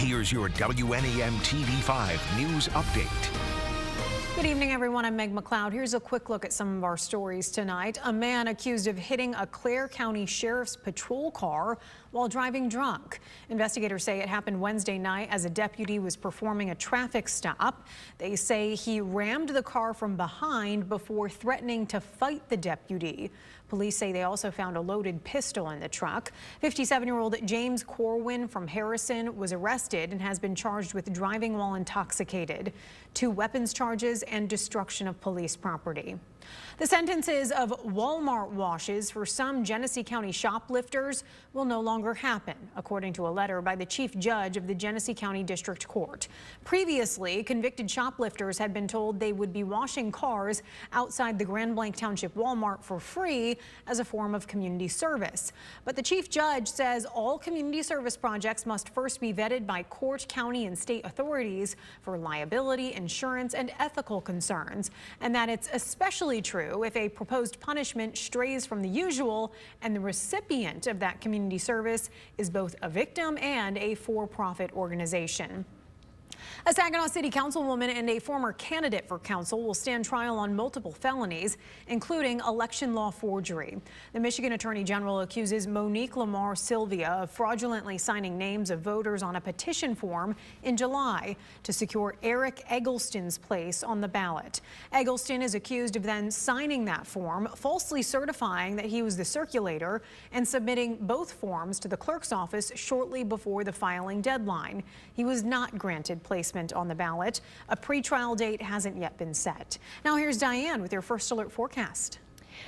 Here's your WNEM TV5 News Update. Good evening, everyone. I'm Meg McLeod. Here's a quick look at some of our stories tonight. A man accused of hitting a Clare County Sheriff's patrol car while driving drunk. Investigators say it happened Wednesday night as a deputy was performing a traffic stop. They say he rammed the car from behind before threatening to fight the deputy. Police say they also found a loaded pistol in the truck. 57-year-old James Corwin from Harrison was arrested and has been charged with driving while intoxicated, 2 weapons charges, and destruction of police property. The sentences of Walmart washes for some Genesee County shoplifters will no longer happen, according to a letter by the chief judge of the Genesee County District Court. Previously, convicted shoplifters had been told they would be washing cars outside the Grand Blanc Township Walmart for free as a form of community service. But the chief judge says all community service projects must first be vetted by court, county, and state authorities for liability, insurance, and ethical concerns, and that it's especially true if a proposed punishment strays from the usual and the recipient of that community service is both a victim and a for-profit organization. A Saginaw City Councilwoman and a former candidate for council will stand trial on multiple felonies, including election law forgery. The Michigan Attorney General accuses Monique Lamar Sylvia of fraudulently signing names of voters on a petition form in July to secure Eric Eggleston's place on the ballot. Eggleston is accused of then signing that form, falsely certifying that he was the circulator, and submitting both forms to the clerk's office shortly before the filing deadline. He was not granted placement on the ballot. A pretrial date hasn't yet been set. Now here's Diane with your first alert forecast.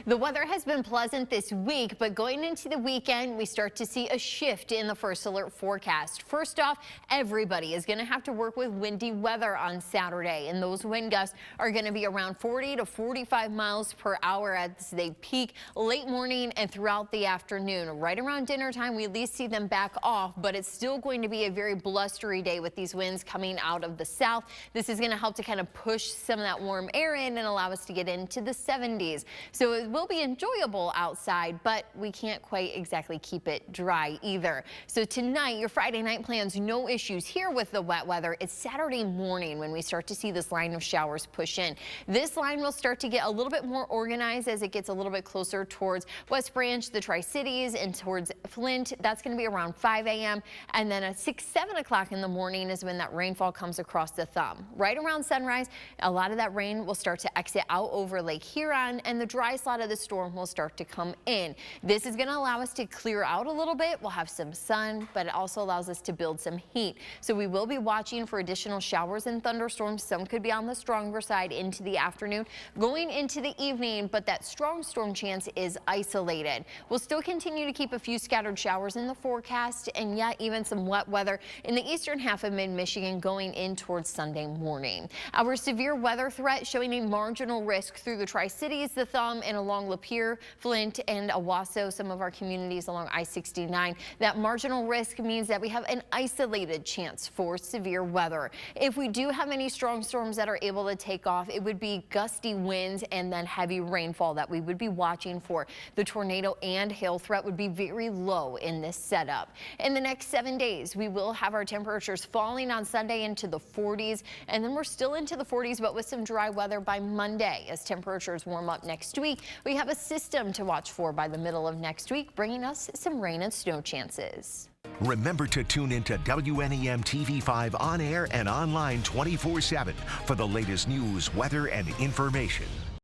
The weather has been pleasant this week, but going into the weekend, we start to see a shift in the first alert forecast. First off, everybody is going to have to work with windy weather on Saturday, and those wind gusts are going to be around 40 to 45 miles per hour as they peak late morning and throughout the afternoon. Right around dinner time, we at least see them back off, but it's still going to be a very blustery day with these winds coming out of the south. This is going to help to kind of push some of that warm air in and allow us to get into the 70s. So it will be enjoyable outside, but we can't quite exactly keep it dry either. So tonight, your Friday night plans, no issues here with the wet weather. It's Saturday morning when we start to see this line of showers push in. This line will start to get a little bit more organized as it gets a little bit closer towards West Branch, the Tri-Cities, and towards Flint. That's going to be around 5 a.m. And then at 6, 7 o'clock in the morning is when that rainfall comes across the thumb. Right around sunrise, a lot of that rain will start to exit out over Lake Huron, and the dry slot of the storm will start to come in. This is going to allow us to clear out a little bit. We'll have some sun, but it also allows us to build some heat. So we will be watching for additional showers and thunderstorms. Some could be on the stronger side into the afternoon, going into the evening, but that strong storm chance is isolated. We'll still continue to keep a few scattered showers in the forecast, and yet even some wet weather in the eastern half of mid-Michigan going in towards Sunday morning. Our severe weather threat showing a marginal risk through the Tri-Cities, the Thumb, and along Lapeer, Flint, and Owasso, some of our communities along I-69. That marginal risk means that we have an isolated chance for severe weather. If we do have any strong storms that are able to take off, it would be gusty winds and then heavy rainfall that we would be watching for. The tornado and hail threat would be very low in this setup. In the next 7 days, we will have our temperatures falling on Sunday into the 40s, and then we're still into the 40s, but with some dry weather by Monday as temperatures warm up next week. We have a system to watch for by the middle of next week, bringing us some rain and snow chances. Remember to tune into WNEM TV5 on air and online 24/7 for the latest news, weather, and information.